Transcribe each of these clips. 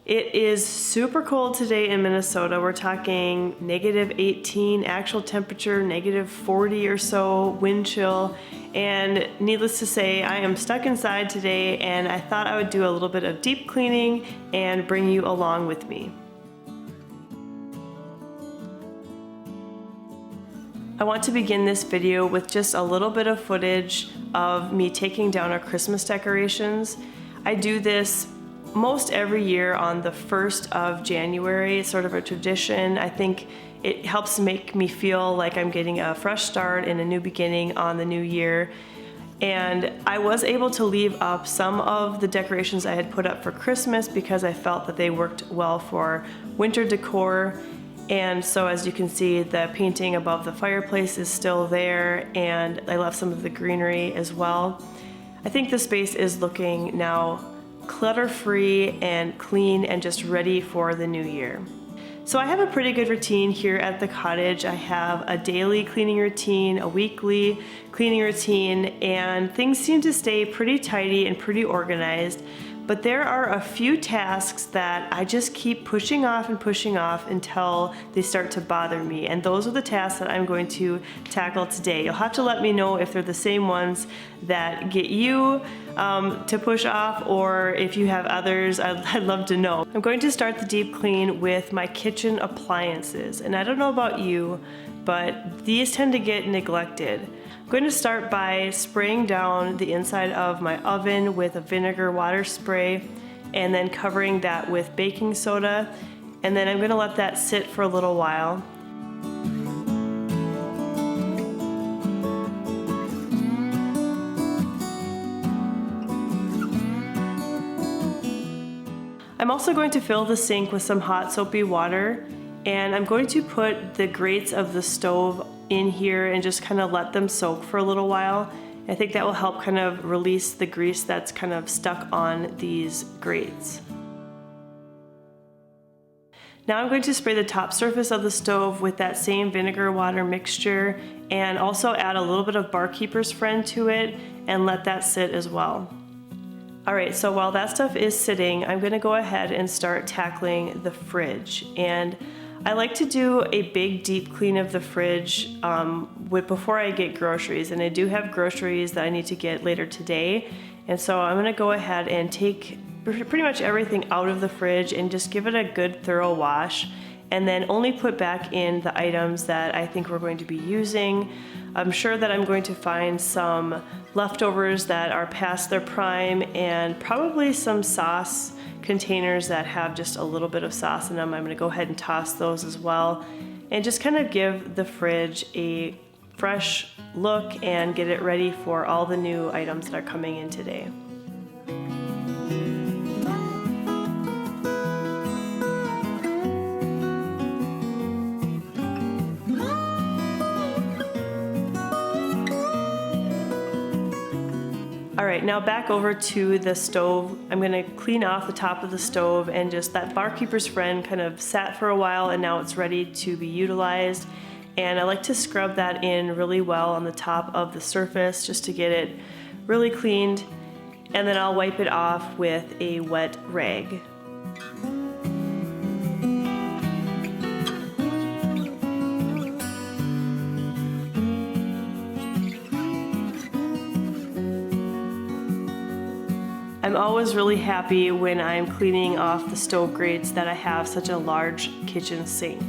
It is super cold today in Minnesota. We're talking -18 actual temperature, -40 or so, wind chill, and needless to say, I am stuck inside today and I thought I would do a little bit of deep cleaning and bring you along with me. I want to begin this video with just a little bit of footage of me taking down our Christmas decorations. I do this most every year on the 1st of January. It's sort of a tradition. I think it helps make me feel like I'm getting a fresh start and a new beginning on the new year. And I was able to leave up some of the decorations I had put up for Christmas because I felt that they worked well for winter decor. And so as you can see, the painting above the fireplace is still there, and I left some of the greenery as well. I think the space is looking now clutter-free and clean and just ready for the new year. So I have a pretty good routine here at the cottage. I have a daily cleaning routine, a weekly cleaning routine, and things seem to stay pretty tidy and pretty organized. But there are a few tasks that I just keep pushing off until they start to bother me. And those are the tasks that I'm going to tackle today. You'll have to let me know if they're the same ones that get you to push off, or if you have others, I'd love to know. I'm going to start the deep clean with my kitchen appliances. And I don't know about you, but these tend to get neglected. I'm going to start by spraying down the inside of my oven with a vinegar water spray and then covering that with baking soda, and then I'm going to let that sit for a little while. I'm also going to fill the sink with some hot soapy water, and I'm going to put the grates of the stove in here and just kind of let them soak for a little while. I think that will help kind of release the grease that's kind of stuck on these grates. Now I'm going to spray the top surface of the stove with that same vinegar water mixture and also add a little bit of barkeeper's friend to it and let that sit as well. Alright, so while that stuff is sitting, I'm going to go ahead and start tackling the fridge. And I like to do a big deep clean of the fridge before I get groceries, and I do have groceries that I need to get later today, and so I'm going to go ahead and take pretty much everything out of the fridge and just give it a good thorough wash, and then only put back in the items that I think we're going to be using. I'm sure that I'm going to find some leftovers that are past their prime and probably some sauce containers that have just a little bit of sauce in them. I'm going to go ahead and toss those as well and just kind of give the fridge a fresh look and get it ready for all the new items that are coming in today. Alright, now back over to the stove. I'm going to clean off the top of the stove, and just that barkeeper's friend kind of sat for a while and now it's ready to be utilized. And I like to scrub that in really well on the top of the surface just to get it really cleaned, and then I'll wipe it off with a wet rag. I'm always really happy when I'm cleaning off the stove grates that I have such a large kitchen sink.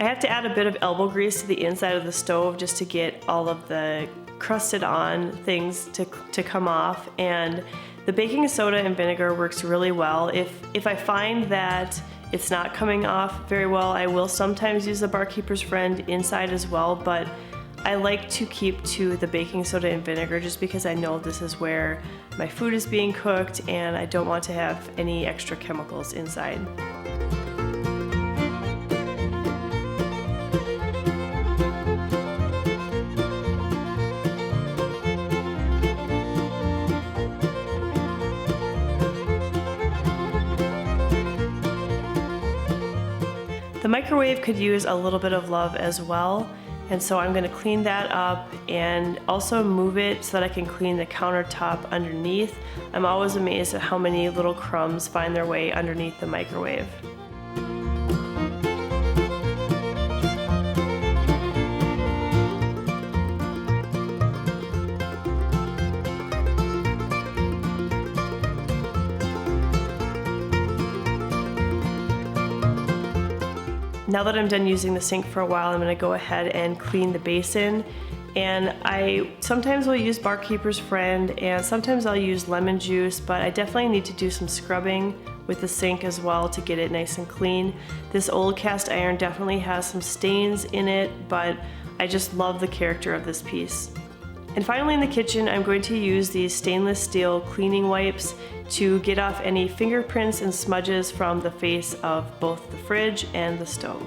I have to add a bit of elbow grease to the inside of the stove just to get all of the crusted on things to come off, and the baking soda and vinegar works really well. If I find that it's not coming off very well, I will sometimes use the barkeeper's friend inside as well, but I like to keep to the baking soda and vinegar just because I know this is where my food is being cooked and I don't want to have any extra chemicals inside. The microwave could use a little bit of love as well, and so I'm going to clean that up and also move it so that I can clean the countertop underneath. I'm always amazed at how many little crumbs find their way underneath the microwave. Now that I'm done using the sink for a while, I'm going to go ahead and clean the basin. And I sometimes will use Barkeeper's Friend, and sometimes I'll use lemon juice, but I definitely need to do some scrubbing with the sink as well to get it nice and clean. This old cast iron definitely has some stains in it, but I just love the character of this piece. And finally in the kitchen, I'm going to use these stainless steel cleaning wipes to get off any fingerprints and smudges from the face of both the fridge and the stove.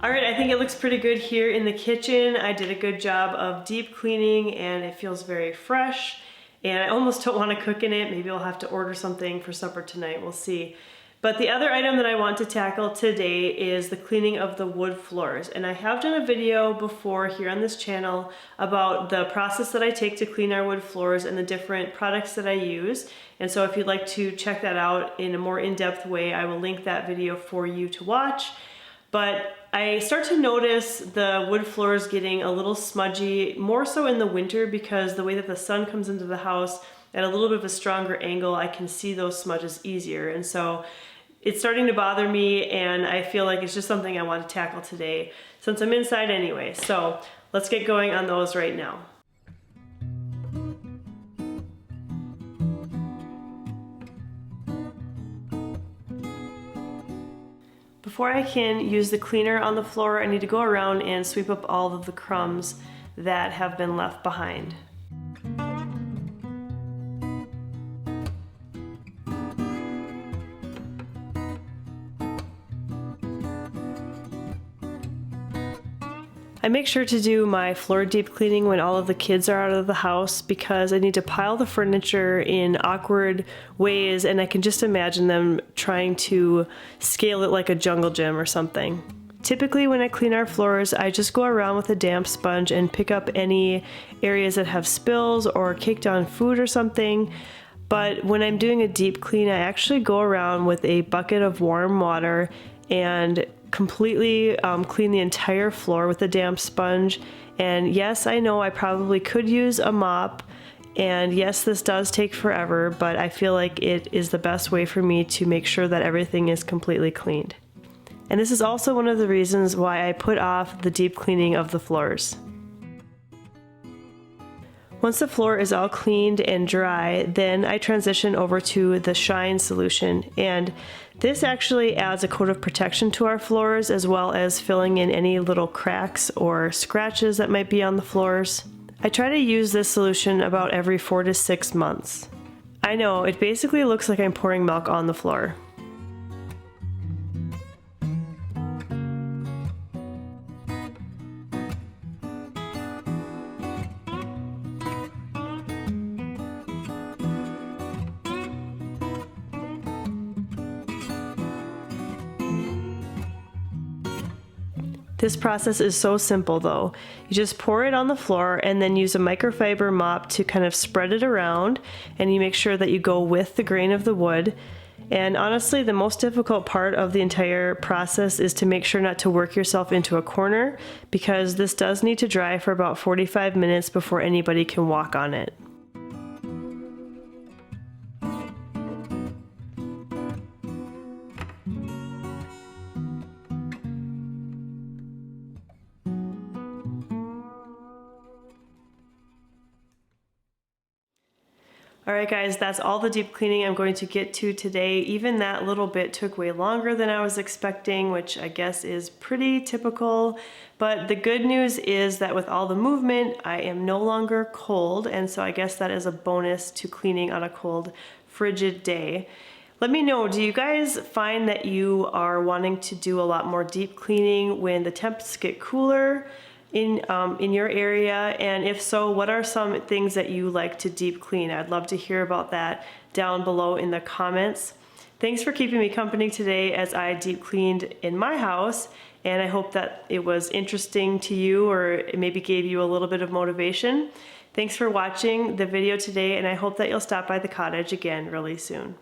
Alright, I think it looks pretty good here in the kitchen. I did a good job of deep cleaning and it feels very fresh. And I almost don't want to cook in it. Maybe I'll have to order something for supper tonight, we'll see. But the other item that I want to tackle today is the cleaning of the wood floors. And I have done a video before here on this channel about the process that I take to clean our wood floors and the different products that I use. And so if you'd like to check that out in a more in-depth way, I will link that video for you to watch. But I start to notice the wood floors getting a little smudgy, more so in the winter because the way that the sun comes into the house at a little bit of a stronger angle, I can see those smudges easier. And so it's starting to bother me, and I feel like it's just something I want to tackle today since I'm inside anyway. So let's get going on those right now. Before I can use the cleaner on the floor, I need to go around and sweep up all of the crumbs that have been left behind. I make sure to do my floor deep cleaning when all of the kids are out of the house because I need to pile the furniture in awkward ways, and I can just imagine them trying to scale it like a jungle gym or something. Typically when I clean our floors, I just go around with a damp sponge and pick up any areas that have spills or caked on food or something. But when I'm doing a deep clean, I actually go around with a bucket of warm water and completely clean the entire floor with a damp sponge. And yes, I know I probably could use a mop, and yes, this does take forever, but I feel like it is the best way for me to make sure that everything is completely cleaned. And this is also one of the reasons why I put off the deep cleaning of the floors. Once the floor is all cleaned and dry, then I transition over to the shine solution, and this actually adds a coat of protection to our floors as well as filling in any little cracks or scratches that might be on the floors. I try to use this solution about every 4 to 6 months. I know, it basically looks like I'm pouring milk on the floor. This process is so simple though. You just pour it on the floor and then use a microfiber mop to kind of spread it around, and you make sure that you go with the grain of the wood. And honestly, the most difficult part of the entire process is to make sure not to work yourself into a corner, because this does need to dry for about 45 minutes before anybody can walk on it. All right guys, that's all the deep cleaning I'm going to get to today. Even that little bit took way longer than I was expecting, which I guess is pretty typical. But the good news is that with all the movement, I am no longer cold, and so I guess that is a bonus to cleaning on a cold, frigid day. Let me know, do you guys find that you are wanting to do a lot more deep cleaning when the temps get cooler in your area? And if so, what are some things that you like to deep clean? I'd love to hear about that down below in the comments. Thanks for keeping me company today as I deep cleaned in my house, and I hope that it was interesting to you, or it maybe gave you a little bit of motivation. Thanks for watching the video today, and I hope that you'll stop by the cottage again really soon.